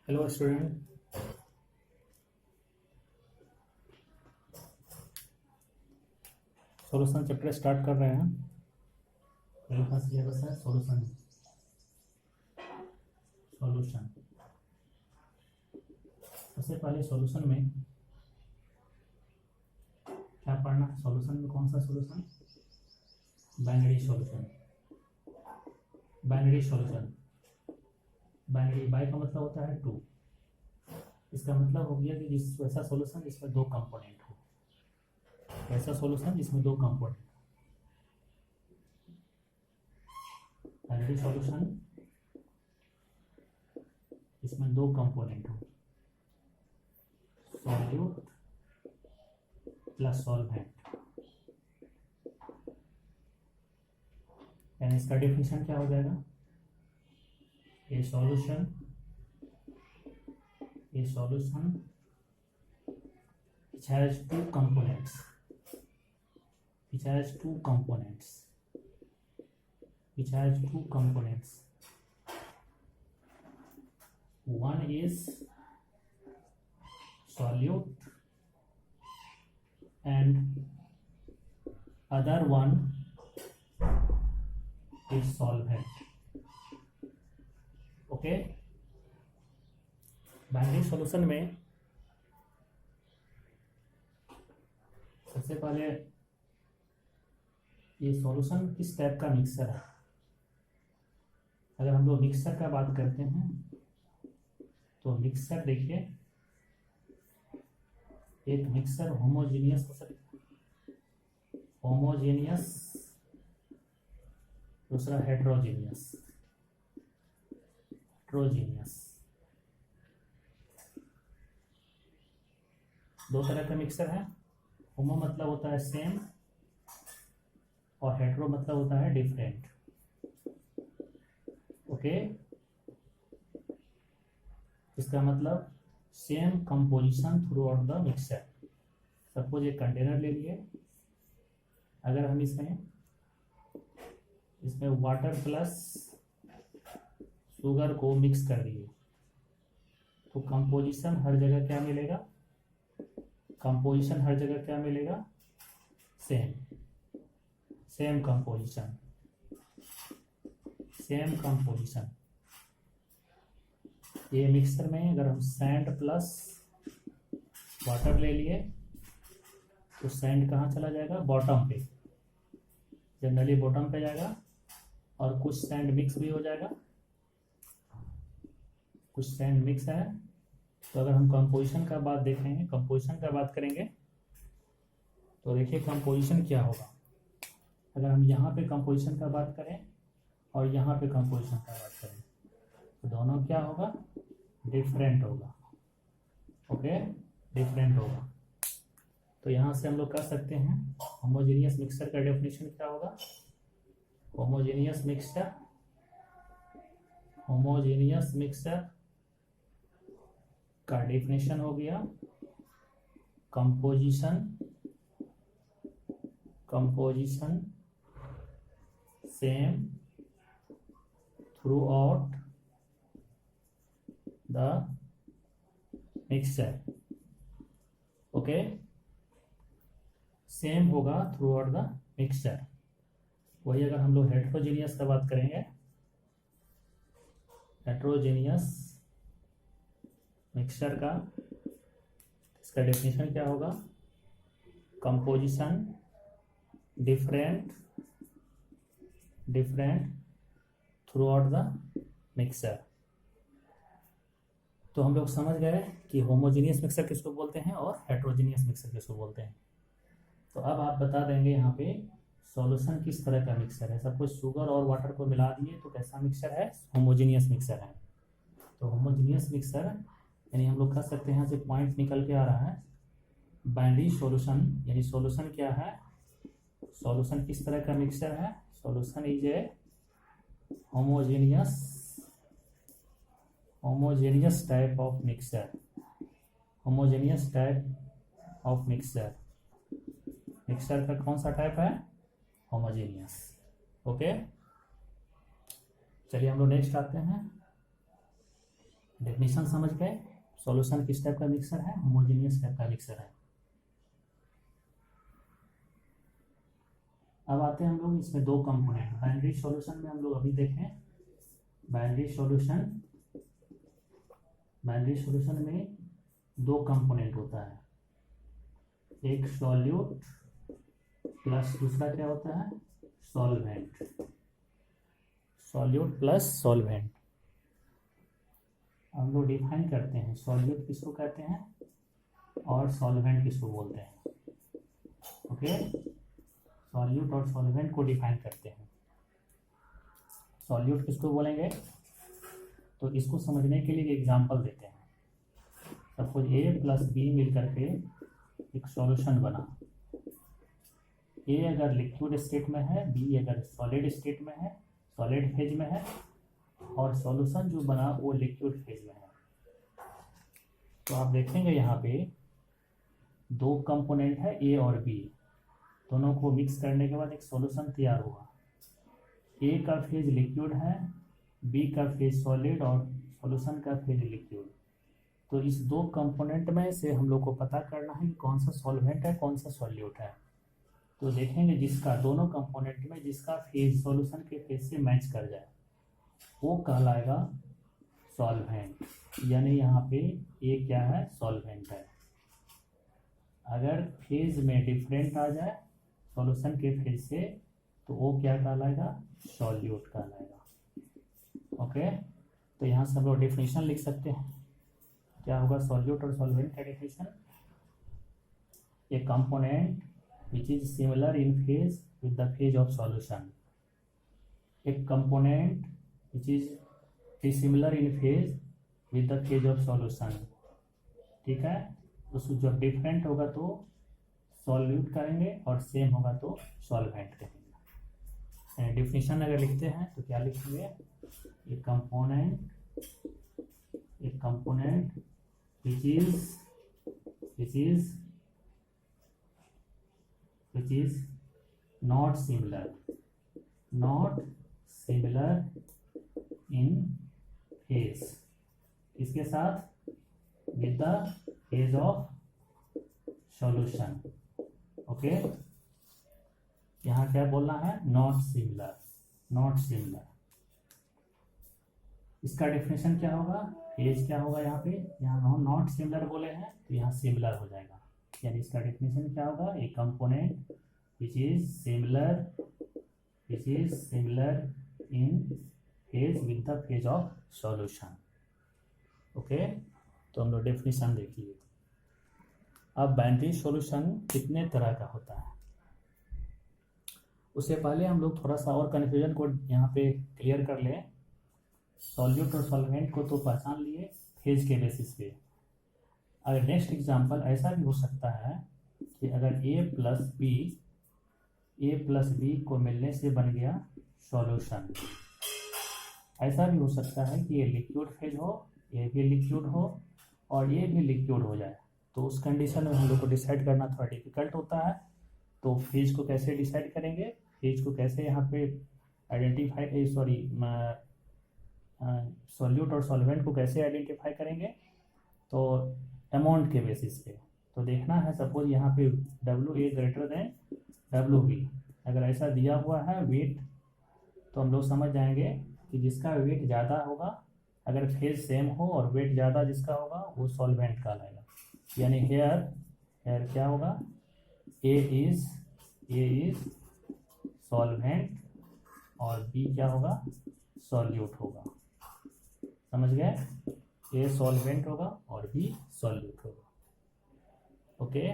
Hello student. Solution chapter start कर रहे हैं। मेरे पास सिलेबस है सॉल्यूशन। सबसे पहले सॉल्यूशन में क्या पढ़ना है? सॉल्यूशन में कौन सा solution? Binary solution. Binary solution, binary by का मतलब होता है टू। इसका मतलब हो गया कि जिस ऐसा सॉल्यूशन जिसमें दो कंपोनेंट हो, ऐसा सॉल्यूशन जिसमें दो कंपोनेंट। बाइनरी सॉल्यूशन इसमें दो कंपोनेंट हो, सॉल्यूट प्लस सॉल्वेंट। यानी इसका डेफिनेशन क्या हो जाएगा? ए solution which has two components, one is solute and other one is solvent. Okay. Binary solution में सबसे पहले ये सॉल्यूशन किस टाइप का मिक्सर है। अगर हम लोग मिक्सर का बात करते हैं तो मिक्सर देखिए, एक मिक्सर होमोजेनियस हो सकता है, होमोजेनियस, दूसरा हेट्रोजेनियस। दो तरह का मिक्सर है। होमो मतलब होता है सेम और हेट्रो मतलब होता है डिफरेंट। ओके, इसका मतलब same composition through out the mixer. Suppose एक कंटेनर ले लिए, अगर हम इसमें वाटर प्लस शुगर को मिक्स कर दिए तो कंपोजिशन हर जगह क्या मिलेगा? Same composition. ये मिक्सर में अगर हम सैंड प्लस वाटर ले लिए तो सैंड कहाँ चला जाएगा? बॉटम पे, जनरली बॉटम पे जाएगा। और कुछ सैंड मिक्स भी हो जाएगा, कुछ सैंड मिक्स है। तो अगर हम कंपोजिशन का बात करेंगे तो देखिए कंपोजिशन क्या होगा। अगर हम यहाँ पे कंपोजिशन का बात करें और यहाँ पे कंपोजिशन का बात करें तो दोनों क्या होगा? डिफरेंट होगा। ओके, डिफरेंट होगा। तो यहाँ से हम लोग कर सकते हैं होमोजेनियस मिक्सर का डेफिनेशन क्या होगा? होमोजेनियस मिक्सर का डेफिनेशन हो गया composition same through out the mixture. Okay, same होगा थ्रू आउट द मिक्सचर। वही अगर हम लोग हेट्रोजेनियस का बात करेंगे, हेट्रोजेनियस मिक्सचर का इसका डेफिनेशन क्या होगा? Composition different through out the mixer. तो हम लोग समझ गए कि होमोजेनियस मिक्सर किसको बोलते हैं और हेट्रोजेनियस मिक्सर किसको बोलते हैं। तो अब आप बता देंगे यहाँ पे सॉल्यूशन किस तरह का मिक्सर है। सब कुछ शुगर और वाटर को मिला दिए तो कैसा मिक्सर है? होमोजेनियस मिक्सर है। तो होमोजेनियस मिक्सर यानी हम लोग कह सकते हैं, यहाँ से पॉइंट निकल के आ रहा है बाइनरी सॉल्यूशन। यानी सॉल्यूशन क्या है? सॉल्यूशन किस तरह का मिक्सर है? Solution is a homogeneous type of mixer. Mixer का कौन सा टाइप है? होमोजेनियस। ओके, चलिए हम लोग नेक्स्ट आते हैं। डेफिनेशन समझ गए। सॉल्यूशन किस टाइप का मिक्सर है, होमोजेनियस टाइप का मिक्सर है। अब आते हैं हम लोग इसमें दो कंपोनेंट, बाइनरी सॉल्यूशन में हम लोग अभी देखें बाइनरी सॉल्यूशन में दो कंपोनेंट होता है, एक सॉल्यूट प्लस दूसरा क्या होता है सॉल्वेंट, सॉल्यूट प्लस सॉल्वेंट। हम लोग डिफाइन करते हैं सॉल्यूट किसको कहते हैं और सॉल्वेंट किसको बोलते हैं। ओके, सॉल्यूट और सॉल्वेंट को डिफाइन करते हैं। सॉल्यूट किसको बोलेंगे, तो इसको समझने के लिए एग्जांपल देते हैं। सपोज ए प्लस बी मिल करके एक सॉल्यूशन बना। ए अगर लिक्विड स्टेट में है, बी अगर सॉलिड स्टेट में है, सॉलिड फेज में है, और सॉल्यूशन जो बना वो लिक्विड फेज में है। तो आप देखेंगे यहाँ पे दो कंपोनेंट है ए और बी, दोनों को मिक्स करने के बाद एक सॉल्यूशन तैयार हुआ। ए का फेज लिक्विड है, बी का फेज सॉलिड और सॉल्यूशन का फेज लिक्विड। तो इस दो कंपोनेंट में से हम लोग को पता करना है कि कौन सा सॉल्वेंट है कौन सा सॉल्यूट है। तो देखेंगे जिसका दोनों कंपोनेंट में जिसका फेज सॉल्यूशन के फेज से मैच कर जाए वो कहलाएगा सॉल्वेंट, यानी यहाँ पे ये क्या है सॉल्वेंट है। अगर फेज में डिफरेंट आ जाए सॉल्यूशन के फेज से तो वो क्या कहलाएगा सॉल्यूट कहलाएगा। ओके, तो यहाँ से हम लोग डेफिनेशन लिख सकते हैं। क्या होगा सॉल्यूट और सॉल्वेंट का definition, A component which is similar in phase with the phase of solution, एक component which is dissimilar in phase with the phase of solution। ठीक है, उसको जब डिफरेंट होगा तो सॉल्यूट करेंगे और सेम होगा तो सॉल्वेंट करेंगे। डिफिनेशन अगर लिखते हैं तो क्या लिखेंगे, एक component which is not similar in phase, इसके साथ with the phase of solution। Okay, यहाँ क्या बोलना है नॉट सिमिलर। इसका डेफिनेशन क्या होगा, फेज क्या होगा, यहाँ पे यहाँ हम नॉट सिमिलर बोले हैं तो यहाँ सिमिलर हो जाएगा। यानी इसका डेफिनेशन क्या होगा, ए component which is similar in phase with the phase of solution. Okay, तो हम लोग डेफिनेशन देखिए। अब बाइनरी सॉल्यूशन कितने तरह का होता है, उससे पहले हम लोग थोड़ा सा और कन्फ्यूजन को यहाँ पे क्लियर कर लें। सॉल्यूट और सॉल्वेंट को तो पहचान लिए फेज के बेसिस पे। अगर नेक्स्ट एग्जांपल ऐसा भी हो सकता है कि अगर ए प्लस बी को मिलने से बन गया सॉल्यूशन, ऐसा भी हो सकता है कि ये लिक्विड फेज हो, ये भी लिक्विड हो और ये भी लिक्विड हो जाए। तो उस कंडीशन में हम लोग को डिसाइड करना थोड़ा डिफिकल्ट होता है। तो फेज को कैसे डिसाइड करेंगे, फेज को कैसे यहाँ पे आइडेंटिफाई सॉल्यूट और सॉल्वेंट को कैसे आइडेंटिफाई करेंगे, तो अमाउंट के बेसिस पे। तो देखना है सपोज यहाँ पे WA ग्रेटर देन WB, अगर ऐसा दिया हुआ है वेट तो हम लोग समझ जाएंगे कि जिसका वेट ज़्यादा होगा, अगर फेज सेम हो और वेट ज़्यादा जिसका होगा वो सॉल्वेंट कहलाएगा। यानी हेयर क्या होगा, ए इज सॉल्वेंट और बी क्या होगा सॉल्यूट होगा। समझ गए, ए सॉल्वेंट होगा और बी सॉल्यूट होगा। ओके।